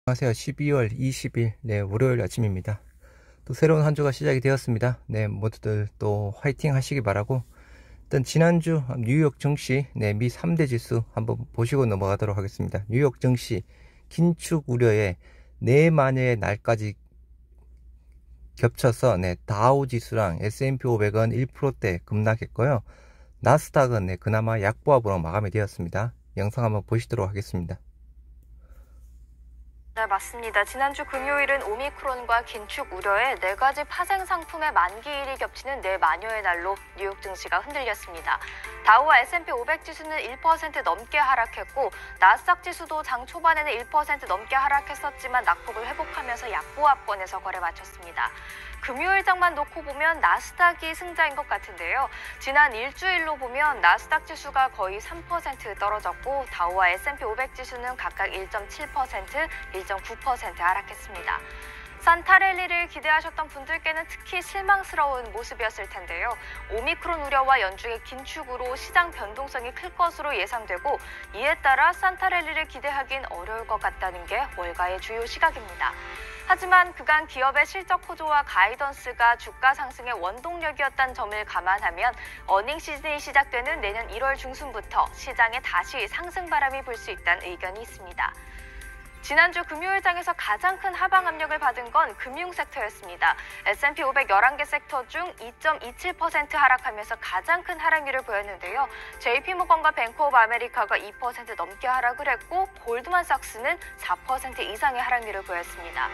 안녕하세요. 12월 20일 월요일 아침입니다. 또 새로운 한 주가 시작이 되었습니다. 모두들 또 화이팅 하시기 바라고, 일단 지난주 뉴욕 증시 미 3대 지수 한번 보시고 넘어가도록 하겠습니다. 뉴욕 증시 긴축 우려에 4만여의 날까지 겹쳐서 다우 지수랑 S&P 500은 1%대 급락했고요. 나스닥은 그나마 약보합으로 마감이 되었습니다. 영상 한번 보시도록 하겠습니다. 네, 맞습니다. 지난주 금요일은 오미크론과 긴축 우려에 4가지 파생 상품의 만기일이 겹치는 4만여의 날로 뉴욕 증시가 흔들렸습니다. 다우와 S&P 500 지수는 1% 넘게 하락했고, 나스닥 지수도 장 초반에는 1% 넘게 하락했었지만 낙폭을 회복하면서 약보합권에서 거래 마쳤습니다. 금요일장만 놓고 보면 나스닥이 승자인 것 같은데요. 지난 일주일로 보면 나스닥 지수가 거의 3% 떨어졌고, 다우와 S&P 500 지수는 각각 1.7%, 1.9% 하락했습니다. 산타랠리를 기대하셨던 분들께는 특히 실망스러운 모습이었을 텐데요. 오미크론 우려와 연중의 긴축으로 시장 변동성이 클 것으로 예상되고, 이에 따라 산타랠리를 기대하긴 어려울 것 같다는 게 월가의 주요 시각입니다. 하지만 그간 기업의 실적 호조와 가이던스가 주가 상승의 원동력이었다는 점을 감안하면 어닝 시즌이 시작되는 내년 1월 중순부터 시장에 다시 상승 바람이 불 수 있다는 의견이 있습니다. 지난주 금요일장에서 가장 큰 하방 압력을 받은 건 금융 섹터였습니다. S&P 500 11개 sek터 중 2.27% 하락하면서 가장 큰 하락률을 보였는데요. JP모건과 뱅크 오브 아메리카가 2% 넘게 하락을 했고, 골드만삭스는 4% 이상의 하락률을 보였습니다.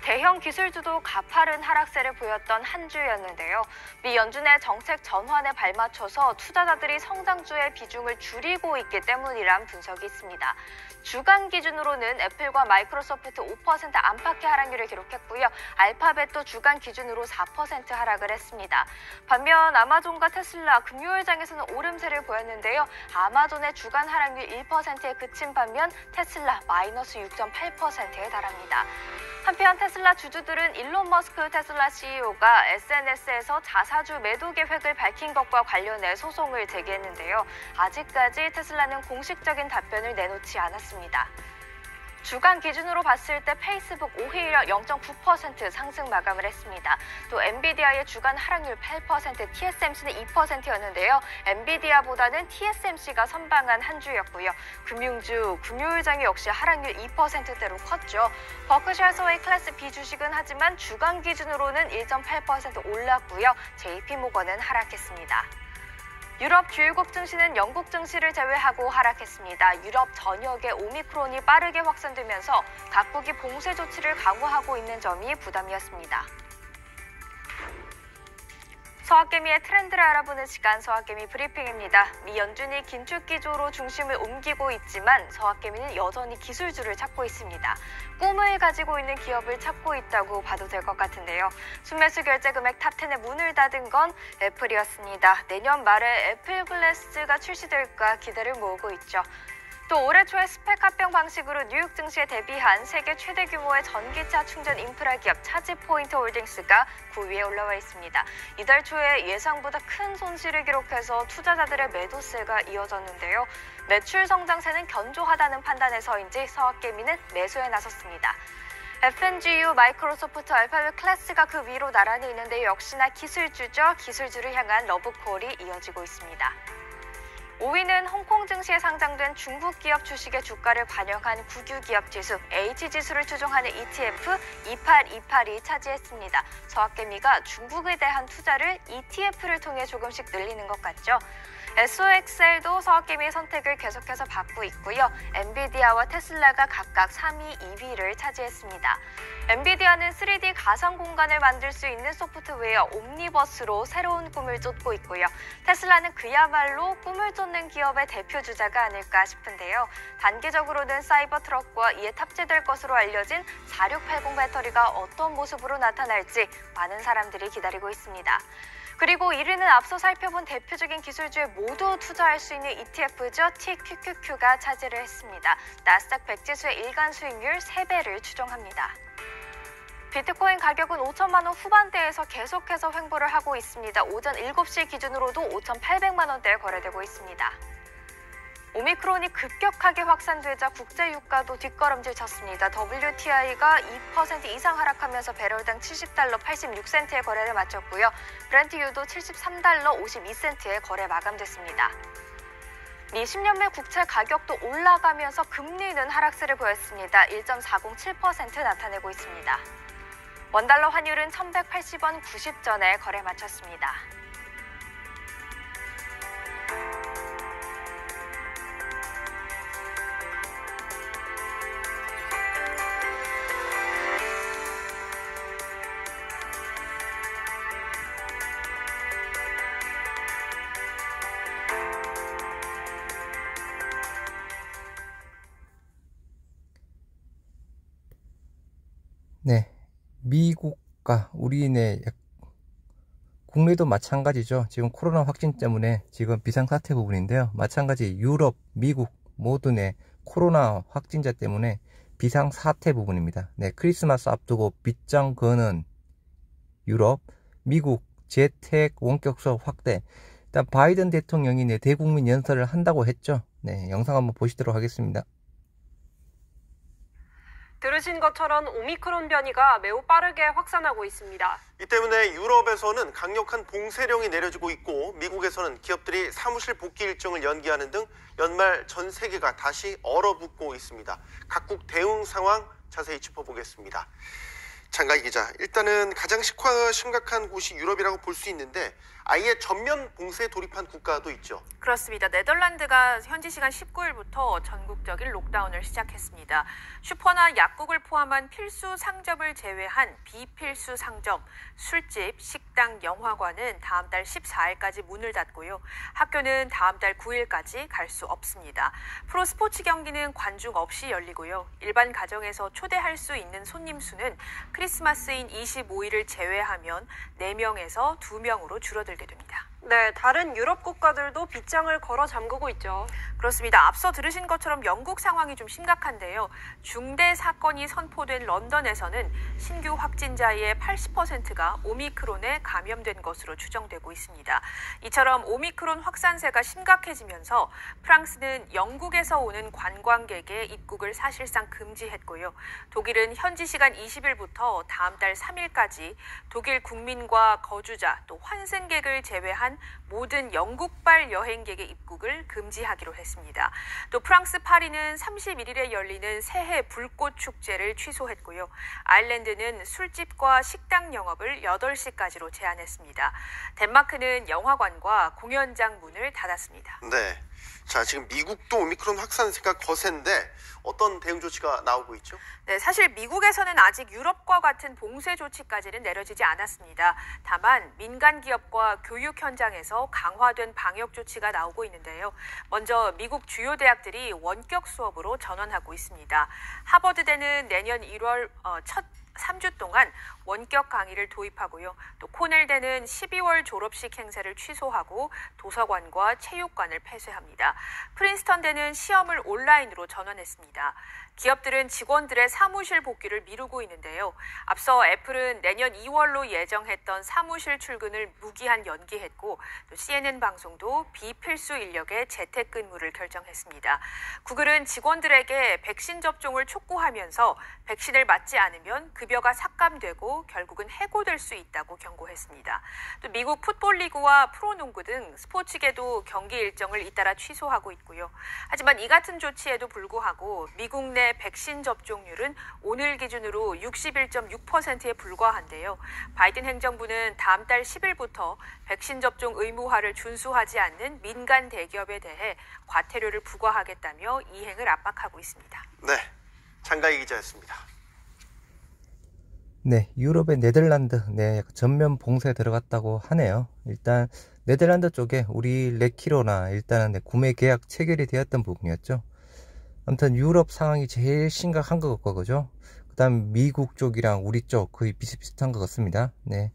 대형 기술주도 가파른 하락세를 보였던 한 주였는데요. 미 연준의 정책 전환에 발맞춰서 투자자들이 성장주의 비중을 줄이고 있기 때문이란 분석이 있습니다. 주간 기준으로는 애플과 마이크로소프트 5% 안팎의 하락률을 기록했고요. 알파벳도 주간 기준으로 4% 하락을 했습니다. 반면 아마존과 테슬라 금요일장에서는 오름세를 보였는데요. 아마존의 주간 하락률 1%에 그친 반면 테슬라 마이너스 6.8%에 달합니다. 한편 테슬라 주주들은 일론 머스크 테슬라 CEO가 SNS에서 자사주 매도 계획을 밝힌 것과 관련해 소송을 제기했는데요. 아직까지 테슬라는 공식적인 답변을 내놓지 않았습니다. 주간 기준으로 봤을 때 페이스북 오히려 0.9% 상승 마감을 했습니다. 또 엔비디아의 주간 하락률 8%, TSMC는 2%였는데요. 엔비디아보다는 TSMC가 선방한 한 주였고요. 금융주, 금요일장이 역시 하락률 2%대로 컸죠. 버크셔 해서웨이 클래스 B 주식은 하지만 주간 기준으로는 1.8% 올랐고요. JP모건은 하락했습니다. 유럽 주요국 증시는 영국 증시를 제외하고 하락했습니다. 유럽 전역에 오미크론이 빠르게 확산되면서 각국이 봉쇄 조치를 강화하고 있는 점이 부담이었습니다. 서학개미의 트렌드를 알아보는 시간, 서학개미 브리핑입니다. 미 연준이 긴축 기조로 중심을 옮기고 있지만 서학개미는 여전히 기술주를 찾고 있습니다. 꿈을 가지고 있는 기업을 찾고 있다고 봐도 될 것 같은데요. 순매수 결제 금액 탑10에 문을 닫은 건 애플이었습니다. 내년 말에 애플 글래스가 출시될까 기대를 모으고 있죠. 또 올해 초에 스펙 합병 방식으로 뉴욕 증시에 대비한 세계 최대 규모의 전기차 충전 인프라 기업 차지포인트 홀딩스가 9위에 올라와 있습니다. 이달 초에 예상보다 큰 손실을 기록해서 투자자들의 매도세가 이어졌는데요. 매출 성장세는 견조하다는 판단에서인지 서학개미는 매수에 나섰습니다. FNGU, 마이크로소프트, 알파벳 클래스가 그 위로 나란히 있는데 역시나 기술주죠. 기술주를 향한 러브콜이 이어지고 있습니다. 5위는 홍콩 증시에 상장된 중국 기업 주식의 주가를 반영한 국유기업 지수 H지수를 추종하는 ETF 2828이 차지했습니다. 서학개미가 중국에 대한 투자를 ETF를 통해 조금씩 늘리는 것 같죠. SOXL도 서학개미의 선택을 계속해서 받고 있고요. 엔비디아와 테슬라가 각각 3위, 2위를 차지했습니다. 엔비디아는 3D 가상 공간을 만들 수 있는 소프트웨어 옴니버스로 새로운 꿈을 쫓고 있고요. 테슬라는 그야말로 꿈을 쫓는 기업의 대표 주자가 아닐까 싶은데요. 단기적으로는 사이버 트럭과 이에 탑재될 것으로 알려진 4680 배터리가 어떤 모습으로 나타날지 많은 사람들이 기다리고 있습니다. 그리고 1위는 앞서 살펴본 대표적인 기술주에 모두 투자할 수 있는 ETF죠. TQQQ가 차지를 했습니다. 나스닥 100 지수의 일간 수익률 3배를 추정합니다. 비트코인 가격은 5천만 원 후반대에서 계속해서 횡보를 하고 있습니다. 오전 7시 기준으로도 5,800만 원대에 거래되고 있습니다. 오미크론이 급격하게 확산되자 국제 유가도 뒷걸음질 쳤습니다. WTI가 2% 이상 하락하면서 배럴당 $70 86센트의 거래를 마쳤고요. 브렌트유도 $73 52센트의 거래 마감됐습니다. 미 10년물 국채 가격도 올라가면서 금리는 하락세를 보였습니다. 1.407% 나타내고 있습니다. 원달러 환율은 1180원 90전에 거래 마쳤습니다. 네, 미국과 우리네 국내도 마찬가지죠. 지금 코로나 확진 때문에 지금 비상사태 부분인데요. 마찬가지 유럽, 미국 모두 내 코로나 확진자 때문에 비상사태 부분입니다. 네, 크리스마스 앞두고 빗장 거는 유럽, 미국 재택 원격 수업 확대. 일단 바이든 대통령이 대국민 연설을 한다고 했죠. 네, 영상 한번 보시도록 하겠습니다. 들으신 것처럼 오미크론 변이가 매우 빠르게 확산하고 있습니다. 이 때문에 유럽에서는 강력한 봉쇄령이 내려지고 있고 미국에서는 기업들이 사무실 복귀 일정을 연기하는 등 연말 전 세계가 다시 얼어붙고 있습니다. 각국 대응 상황 자세히 짚어보겠습니다. 장가희 기자, 일단은 가장 심각한 곳이 유럽이라고 볼 수 있는데 아예 전면 봉쇄에 돌입한 국가도 있죠. 그렇습니다. 네덜란드가 현지 시간 19일부터 전국적인 록다운을 시작했습니다. 슈퍼나 약국을 포함한 필수 상점을 제외한 비필수 상점, 술집, 식당, 영화관은 다음 달 14일까지 문을 닫고요. 학교는 다음 달 9일까지 갈 수 없습니다. 프로 스포츠 경기는 관중 없이 열리고요. 일반 가정에서 초대할 수 있는 손님 수는 크리스마스인 25일을 제외하면 4명에서 2명으로 줄어들게 됩니다. 네, 다른 유럽 국가들도 빗장을 걸어 잠그고 있죠. 그렇습니다. 앞서 들으신 것처럼 영국 상황이 좀 심각한데요. 중대 사건이 선포된 런던에서는 신규 확진자의 80%가 오미크론에 감염된 것으로 추정되고 있습니다. 이처럼 오미크론 확산세가 심각해지면서 프랑스는 영국에서 오는 관광객의 입국을 사실상 금지했고요. 독일은 현지 시간 20일부터 다음 달 3일까지 독일 국민과 거주자 또 환승객을 제외한 모든 영국발 여행객의 입국을 금지하기로 했습니다. 또 프랑스 파리는 31일에 열리는 새해 불꽃 축제를 취소했고요. 아일랜드는 술집과 식당 영업을 8시까지로 제한했습니다. 덴마크는 영화관과 공연장 문을 닫았습니다. 네. 자, 지금 미국도 오미크론 확산세가 거센데 어떤 대응 조치가 나오고 있죠? 네, 사실 미국에서는 아직 유럽과 같은 봉쇄 조치까지는 내려지지 않았습니다. 다만 민간 기업과 교육 현장에서 강화된 방역 조치가 나오고 있는데요. 먼저 미국 주요 대학들이 원격 수업으로 전환하고 있습니다. 하버드대는 내년 1월 첫 3주 동안 원격 강의를 도입하고요. 또 코넬대는 12월 졸업식 행사를 취소하고 도서관과 체육관을 폐쇄합니다. 프린스턴대는 시험을 온라인으로 전환했습니다. 기업들은 직원들의 사무실 복귀를 미루고 있는데요. 앞서 애플은 내년 2월로 예정했던 사무실 출근을 무기한 연기했고 또 CNN 방송도 비필수 인력의 재택근무를 결정했습니다. 구글은 직원들에게 백신 접종을 촉구하면서 백신을 맞지 않으면 급여가 삭감되고 결국은 해고될 수 있다고 경고했습니다. 또 미국 풋볼리그와 프로농구 등 스포츠계도 경기 일정을 잇따라 취소하고 있고요. 하지만 이 같은 조치에도 불구하고 미국 내 백신 접종률은 오늘 기준으로 61.6%에 불과한데요. 바이든 행정부는 다음 달 10일부터 백신 접종 의무화를 준수하지 않는 민간 대기업에 대해 과태료를 부과하겠다며 이행을 압박하고 있습니다. 네, 장가희 기자였습니다. 네, 유럽의 네덜란드 전면 봉쇄에 들어갔다고 하네요. 일단 네덜란드 쪽에 우리 레키로나 일단은 구매 계약 체결이 되었던 부분이었죠. 아무튼 유럽 상황이 제일 심각한 것 같고, 그죠? 그 다음 미국 쪽이랑 우리 쪽 거의 비슷비슷한 것 같습니다. 네,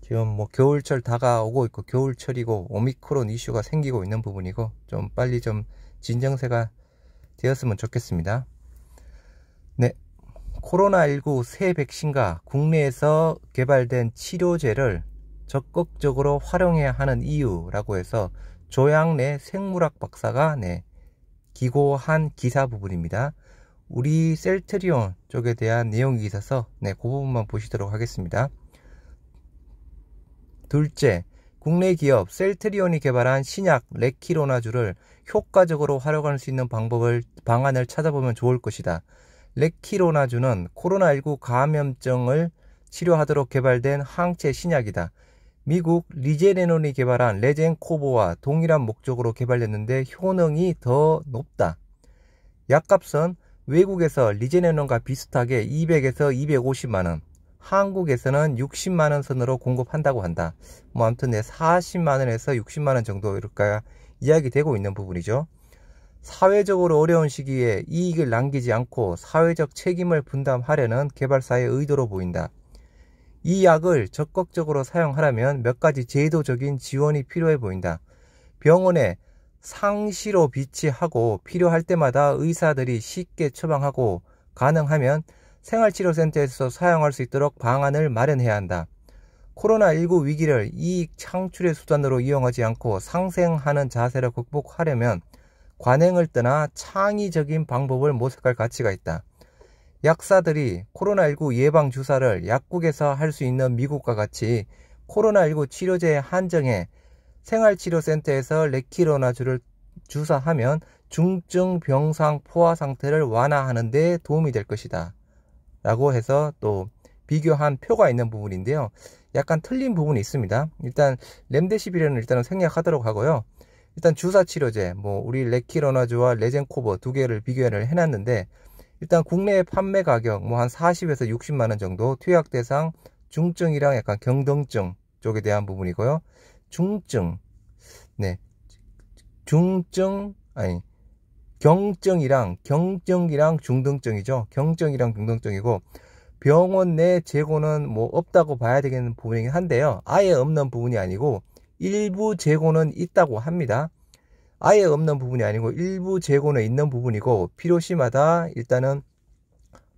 지금 뭐 겨울철 다가오고 있고 겨울철이고 오미크론 이슈가 생기고 있는 부분이고 좀 빨리 좀 진정세가 되었으면 좋겠습니다. 네, 코로나19 새 백신과 국내에서 개발된 치료제를 적극적으로 활용해야 하는 이유라고 해서 조양래 생물학 박사가 기고한 기사 부분입니다. 우리 셀트리온 쪽에 대한 내용이 있어서 그 부분만 보시도록 하겠습니다. 둘째, 국내 기업 셀트리온이 개발한 신약 레키로나주를 효과적으로 활용할 수 있는 방안을 찾아보면 좋을 것이다. 레키로나주는 코로나19 감염증을 치료하도록 개발된 항체 신약이다. 미국 리제네논이 개발한 레젠코보와 동일한 목적으로 개발됐는데 효능이 더 높다. 약값은 외국에서 리제네논과 비슷하게 200에서 250만원, 한국에서는 60만원 선으로 공급한다고 한다. 아무튼 40만원에서 60만원 정도 이렇게 이야기되고 있는 부분이죠. 사회적으로 어려운 시기에 이익을 남기지 않고 사회적 책임을 분담하려는 개발사의 의도로 보인다. 이 약을 적극적으로 사용하려면 몇 가지 제도적인 지원이 필요해 보인다. 병원에 상시로 비치하고 필요할 때마다 의사들이 쉽게 처방하고 가능하면 생활치료센터에서 사용할 수 있도록 방안을 마련해야 한다. 코로나19 위기를 이익 창출의 수단으로 이용하지 않고 상생하는 자세를 극복하려면 관행을 떠나 창의적인 방법을 모색할 가치가 있다. 약사들이 코로나19 예방 주사를 약국에서 할 수 있는 미국과 같이 코로나19 치료제에 한정해 생활치료센터에서 레키로나주를 주사하면 중증 병상 포화 상태를 완화하는 데 도움이 될 것이다. 라고 해서 또 비교한 표가 있는 부분인데요. 약간 틀린 부분이 있습니다. 일단 렘데시비르는 일단은 생략하도록 하고요. 일단 주사 치료제, 우리 레키로나주와 레젠코버 두 개를 비교를 해놨는데, 일단 국내 판매 가격 한 40에서 60만원 정도, 투약 대상 중증이랑 약간 경등증 쪽에 대한 부분이고요. 경증이랑 중등증이죠. 경증이랑 중등증이고, 병원 내 재고는 없다고 봐야 되겠는 부분이긴 한데요. 아예 없는 부분이 아니고 일부 재고는 있다고 합니다. 아예 없는 부분이 아니고 일부 재고는 있는 부분이고 필요시마다 일단은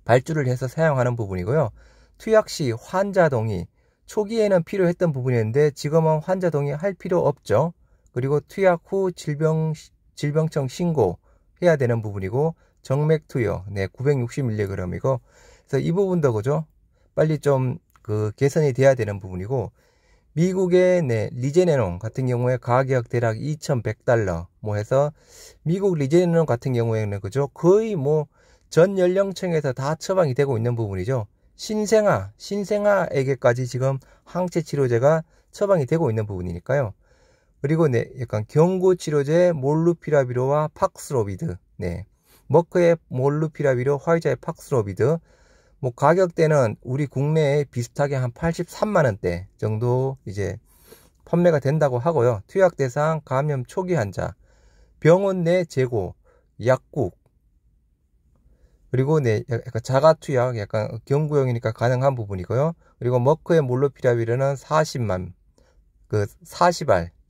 발주를 해서 사용하는 부분이고요. 투약 시 환자 동의, 초기에는 필요했던 부분이었는데 지금은 환자 동의 할 필요 없죠. 그리고 투약 후 질병청 신고해야 되는 부분이고, 정맥 투여 960mg이고, 그래서 이 부분도 그죠? 빨리 좀 개선이 돼야 되는 부분이고, 미국의 리제네논 같은 경우에 가격 대략 $2,100 해서 미국 리제네논 같은 경우에는 그죠? 거의 전 연령층에서 다 처방이 되고 있는 부분이죠. 신생아에게까지 지금 항체 치료제가 처방이 되고 있는 부분이니까요. 그리고 약간 경구 치료제 몰루피라비로와 팍스로비드, 머크의 몰루피라비로, 화이자의 팍스로비드, 가격대는 우리 국내에 비슷하게 한 83만원대 정도 이제 판매가 된다고 하고요. 투약 대상 감염 초기 환자, 병원 내 재고, 약국, 그리고 약간 자가 투약, 약간 경구용이니까 가능한 부분이고요. 그리고 머크의 몰루피라비르는 40알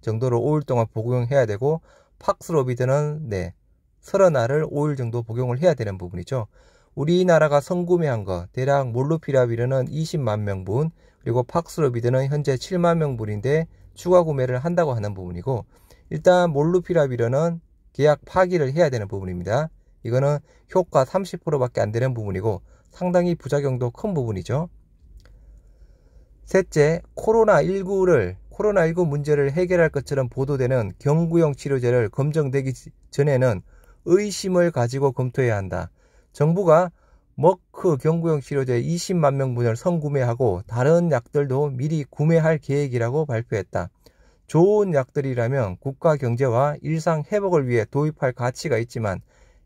정도로 5일 동안 복용해야 되고, 팍스로비드는 30알을 5일 정도 복용을 해야 되는 부분이죠. 우리나라가 선구매한 거 대략 몰루피라비르는 20만 명분, 그리고 팍스로비드는 현재 7만 명분인데 추가 구매를 한다고 하는 부분이고, 일단 몰루피라비르는 계약 파기를 해야 되는 부분입니다. 이거는 효과 30%밖에 안 되는 부분이고 상당히 부작용도 큰 부분이죠. 셋째, 코로나19 문제를 해결할 것처럼 보도되는 경구용 치료제를 검증되기 전에는 의심을 가지고 검토해야 한다. 정부가 머크 경구용 치료제 20만 명분을 선구매하고 다른 약들도 미리 구매할 계획이라고 발표했다. 좋은 약들이라면 국가 경제와 일상 회복을 위해 도입할 가치가 있지만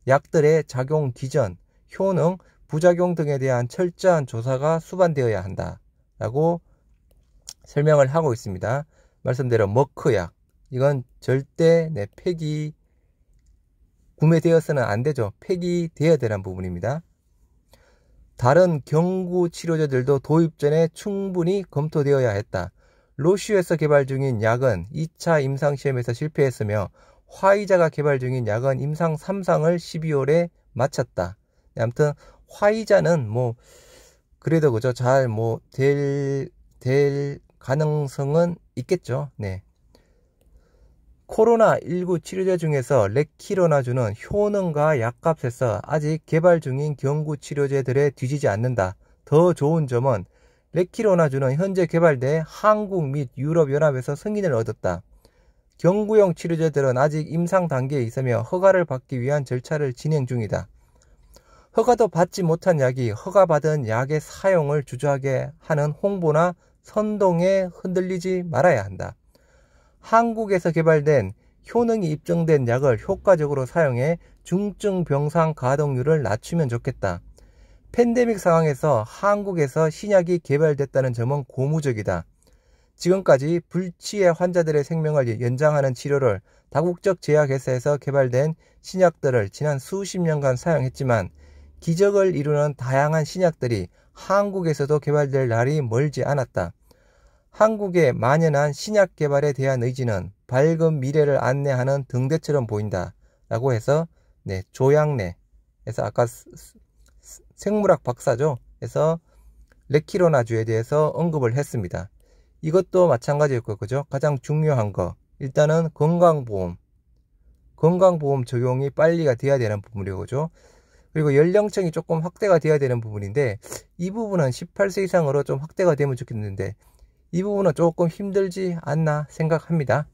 약들의 작용 기전, 효능, 부작용 등에 대한 철저한 조사가 수반되어야 한다 라고 설명을 하고 있습니다. 말씀대로 머크약, 이건 절대 폐기 구매되어서는 안 되죠. 폐기되어야 되는 부분입니다. 다른 경구 치료제들도 도입 전에 충분히 검토되어야 했다. 로슈에서 개발 중인 약은 2차 임상시험에서 실패했으며 화이자가 개발 중인 약은 임상 3상을 12월에 마쳤다. 아무튼 화이자는 그래도 그죠? 잘 될 가능성은 있겠죠. 코로나19 치료제 중에서 레키로나주는 효능과 약값에서 아직 개발 중인 경구 치료제들에 뒤지지 않는다. 더 좋은 점은 레키로나주는 현재 개발돼 한국 및 유럽연합에서 승인을 얻었다. 경구용 치료제들은 아직 임상 단계에 있으며 허가를 받기 위한 절차를 진행 중이다. 허가도 받지 못한 약이 허가받은 약의 사용을 주저하게 하는 홍보나 선동에 흔들리지 말아야 한다. 한국에서 개발된 효능이 입증된 약을 효과적으로 사용해 중증 병상 가동률을 낮추면 좋겠다. 팬데믹 상황에서 한국에서 신약이 개발됐다는 점은 고무적이다. 지금까지 불치의 환자들의 생명을 연장하는 치료를 다국적 제약회사에서 개발된 신약들을 지난 수십 년간 사용했지만 기적을 이루는 다양한 신약들이 한국에서도 개발될 날이 멀지 않았다. 한국의 만연한 신약 개발에 대한 의지는 밝은 미래를 안내하는 등대처럼 보인다. 라고 해서 조양래에서 아까 생물학 박사죠. 해서 레키로나주에 대해서 언급을 했습니다. 이것도 마찬가지였고, 그죠? 가장 중요한 거. 일단은 건강보험 적용이 빨리가 돼야 되는 부분이고, 그죠? 그리고 연령층이 조금 확대가 돼야 되는 부분인데, 이 부분은 18세 이상으로 좀 확대가 되면 좋겠는데, 이 부분은 조금 힘들지 않나 생각합니다.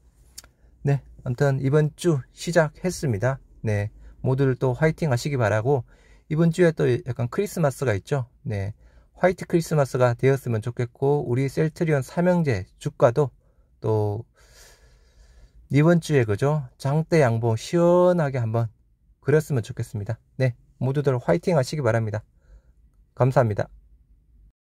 네, 아무튼 이번 주 시작했습니다. 네, 모두들 또 화이팅 하시기 바라고, 이번 주에 또 약간 크리스마스가 있죠. 네, 화이트 크리스마스가 되었으면 좋겠고, 우리 셀트리온 삼형제 주가도 또 이번 주에 그죠, 장대 양봉 시원하게 한번 그렸으면 좋겠습니다. 네, 모두들 화이팅 하시기 바랍니다. 감사합니다.